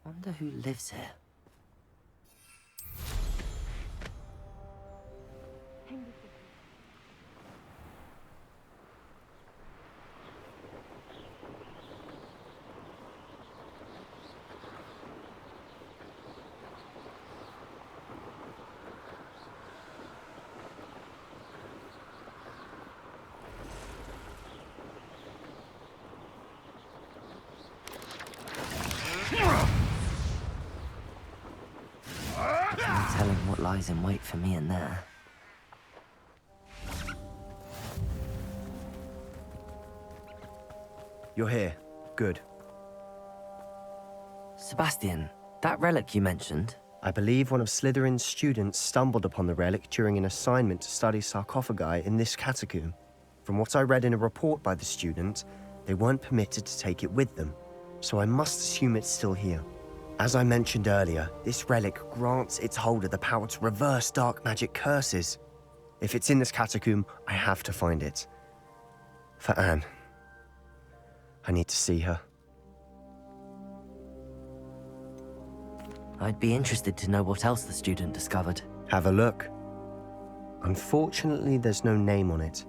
Wonder who lives here. No telling what lies in wait for me in there. You're here. Good. Sebastian, that relic you mentioned, I believe one of Slytherin's students stumbled upon the relic during an assignment to study sarcophagi in this catacomb. From what I read in a report by the student, they weren't permitted to take it with them, so I must assume it's still here. As I mentioned earlier, this relic grants its holder the power to reverse dark magic curses. If it's in this catacomb, I have to find it. For Anne. I need to see her. I'd be interested to know what else the student discovered. Have a look. Unfortunately, there's no name on it,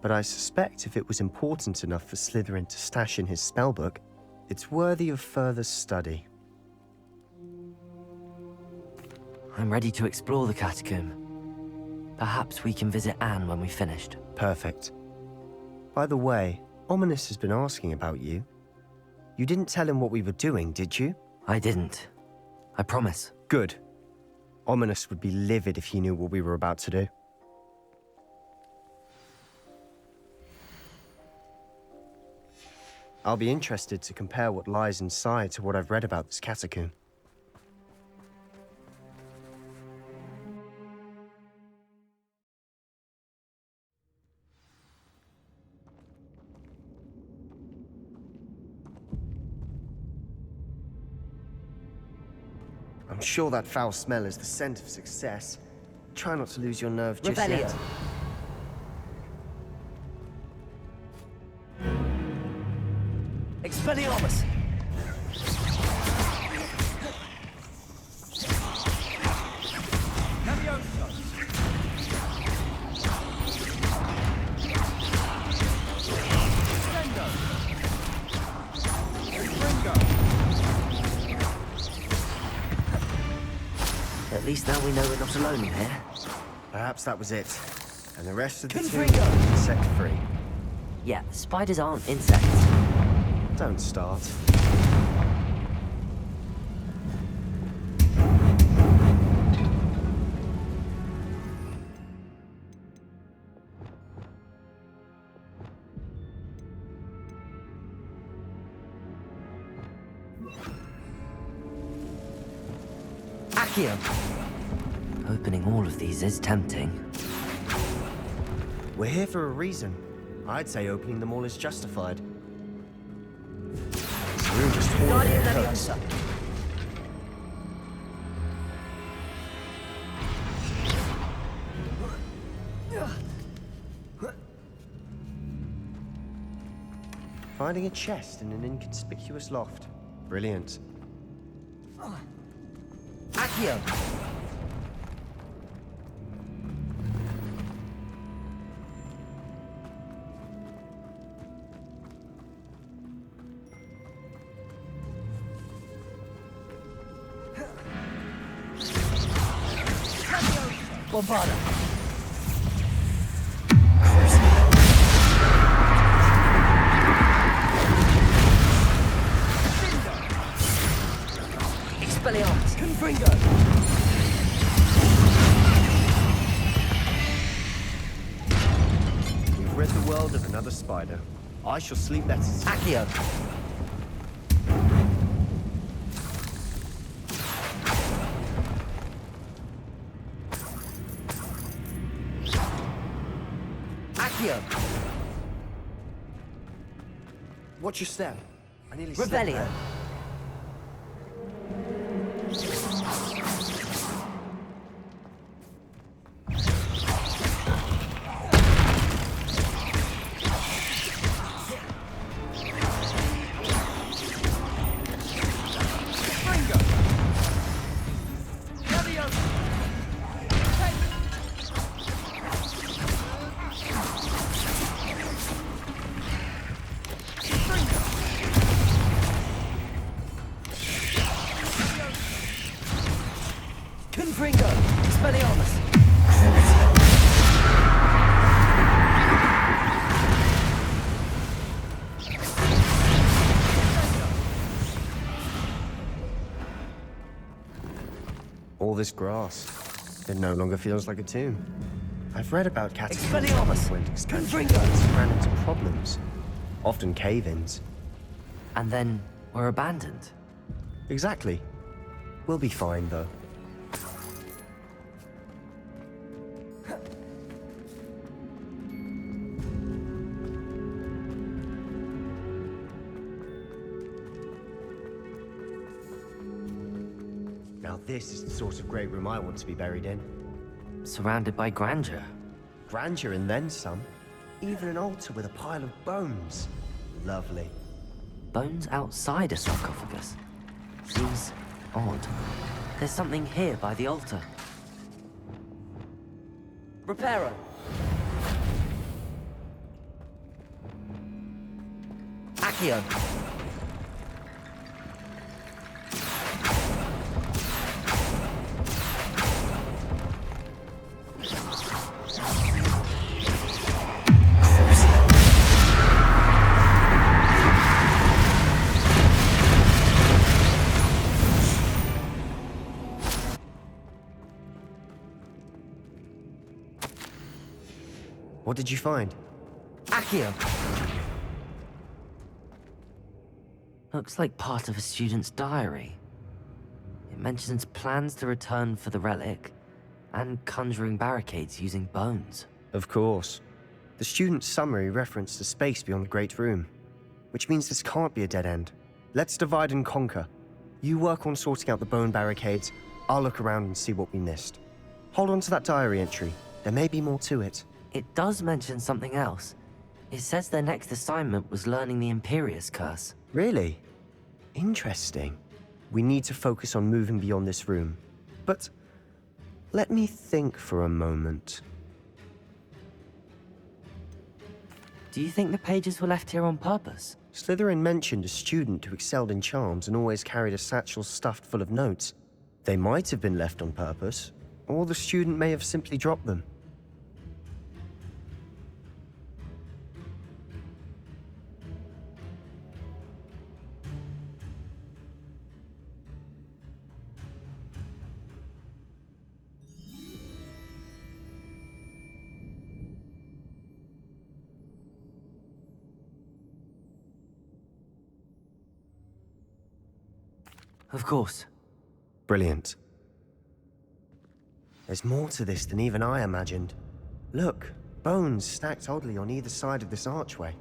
but I suspect if it was important enough for Slytherin to stash in his spellbook, it's worthy of further study. I'm ready to explore the catacomb. Perhaps we can visit Anne when we've finished. Perfect. By the way, Ominous has been asking about you. You didn't tell him what we were doing, did you? I didn't. I promise. Good. Ominous would be livid if he knew what we were about to do. I'll be interested to compare what lies inside to what I've read about this catacomb. I'm sure that foul smell is the scent of success. Try not to lose your nerve just yet. Expelliarmus! At least now we know we're not alone in here. Perhaps that was it. And the rest of the Confringo! team insect-free. Yeah, the spiders aren't insects. Don't start. Accio! Opening all of these is tempting. We're here for a reason. I'd say opening them all is justified. We're just hoarding hooks. Finding a chest in an inconspicuous loft. Brilliant. Accio! Bombarda! Expelliarmus! Confringo! We've rid the world of another spider. I shall sleep better. Accio! Accio! Watch your step. I nearly slipped Rebellion! there. Bingo! all this grass. It no longer feels like a tomb. I've read about catacombs Expelliarmus! that went expansion Confringo! and ran into problems, often cave-ins. And then were abandoned. Exactly. We'll be fine, though. Now this is the sort of great room I want to be buried in. Surrounded by grandeur. Grandeur and then some. Even an altar with a pile of bones. Lovely. Bones outside a sarcophagus. Seems odd. There's something here by the altar. Reparo! Accio! What did you find? Accio! Looks like part of a student's diary. It mentions plans to return for the relic and conjuring barricades using bones. Of course. The student's summary referenced a space beyond the Great Room, which means this can't be a dead end. Let's divide and conquer. You work on sorting out the bone barricades, I'll look around and see what we missed. Hold on to that diary entry. There may be more to it. It does mention something else. It says their next assignment was learning the Imperius Curse. Really? Interesting. We need to focus on moving beyond this room. But let me think for a moment. Do you think the pages were left here on purpose? Slytherin mentioned a student who excelled in charms and always carried a satchel stuffed full of notes. They might have been left on purpose, or the student may have simply dropped them. Of course. Brilliant. There's more to this than even I imagined. Look, bones stacked oddly on either side of this archway.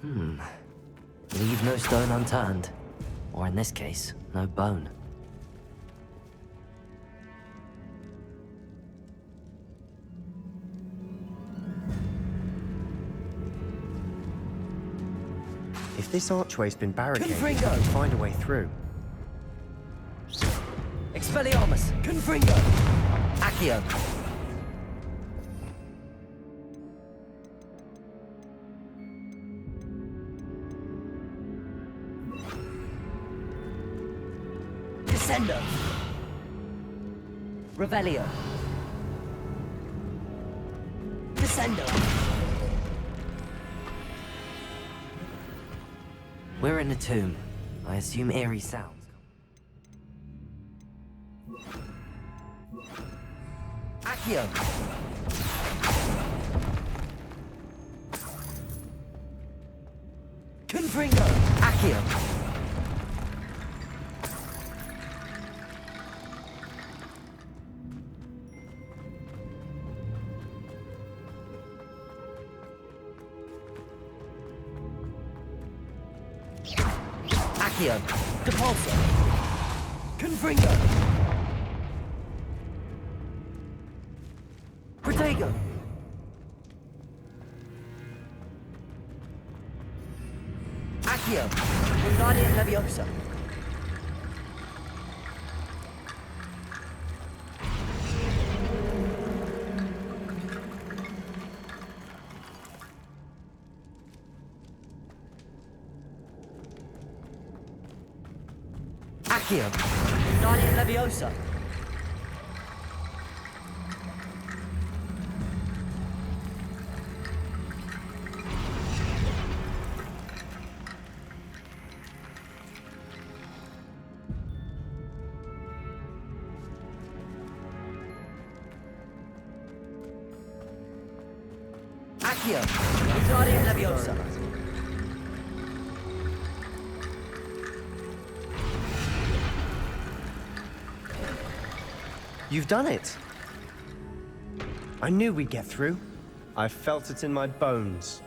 Leave no stone unturned. Or in this case, no bone. If this archway's been barricaded, we Confringo! can find a way through. Expelliarmus! Confringo! Accio! Descendo! Revelio! Descendo! We're in a tomb. I assume eerie sounds. Accio! Confringo! Accio! Accio! Depulso! Confringo! Protego! Accio! Wingardium Leviosa! Accio! Wingardium Leviosa! Accio. Wingardium Leviosa. You've done it! I knew we'd get through. I felt it in my bones.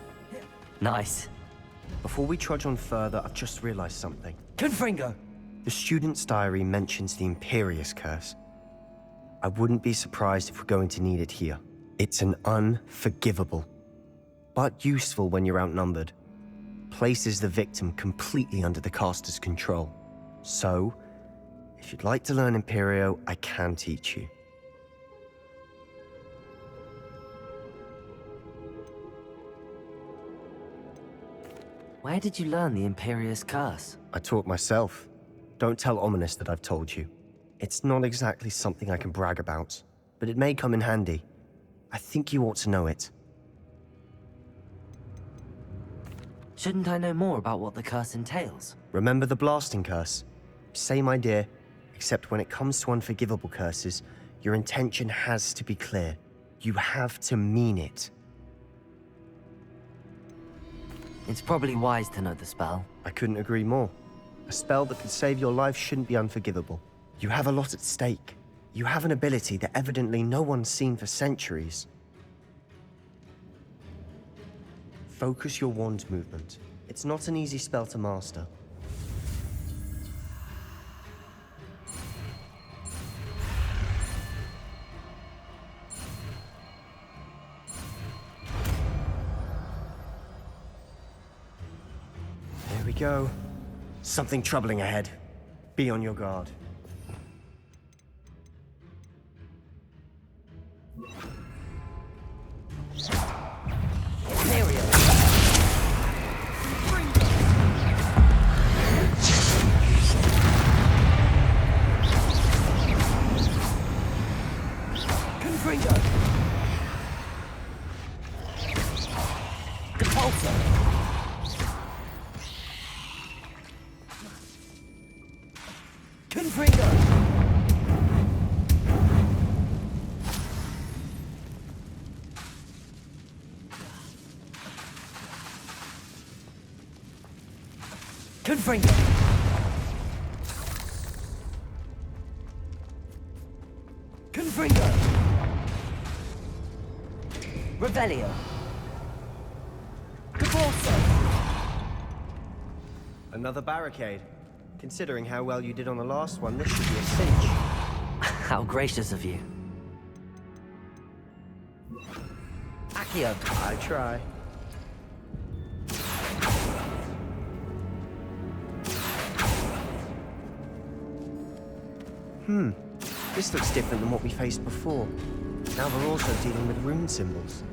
Nice. Before we trudge on further, I've just realized something. Confringo. The student's diary mentions the Imperious Curse. I wouldn't be surprised if we're going to need it here. It's an unforgivable, but useful when you're outnumbered. Places the victim completely under the caster's control. So, if you'd like to learn Imperio, I can teach you. Where did you learn the Imperious Curse? I taught myself. Don't tell Ominous that I've told you. It's not exactly something I can brag about, but it may come in handy. I think you ought to know it. Shouldn't I know more about what the curse entails? Remember the blasting curse? Same idea, except when it comes to unforgivable curses, your intention has to be clear. You have to mean it. It's probably wise to know the spell. I couldn't agree more. A spell that could save your life shouldn't be unforgivable. You have a lot at stake. You have an ability that evidently no one's seen for centuries. Focus your wand movement. It's not an easy spell to master. There we go. Something troubling ahead. Be on your guard. Imperial. Confringo. Depulso. Confringo. Confringo. Confringo. Revelio. Depulso. Another barricade. Considering how well you did on the last one, this should be a cinch. How gracious of you. Accio. I try. This looks different than what we faced before. Now we're also dealing with rune symbols.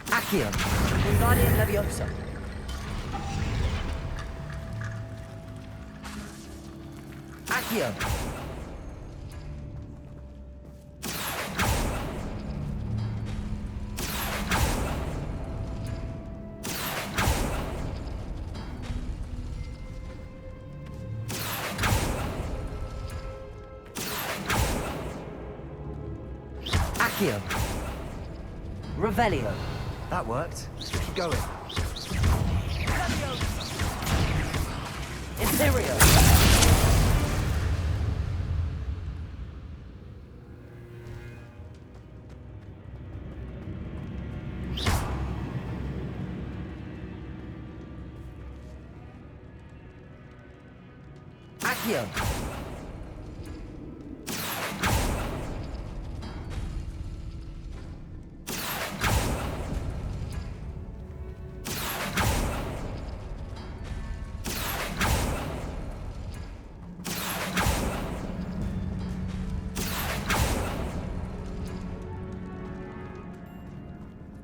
Accio. Wingardium Leviosa. Accio. Accio. Revelio. That worked. Keep going. Imperial. Accio.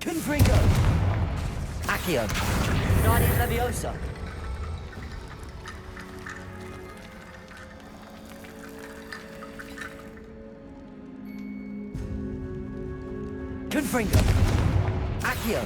Confringo. Accio. Wingardium Leviosa. Confringo. Accio.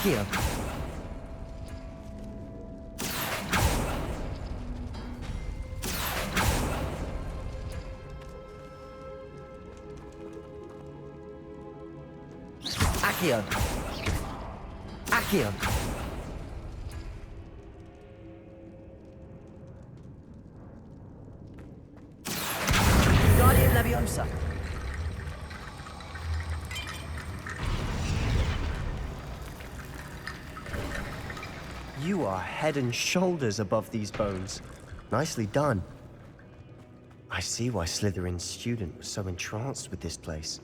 Accio. Accio. Accio. Guardian Leviosa. You are head and shoulders above these bones. Nicely done. I see why Slytherin's student was so entranced with this place.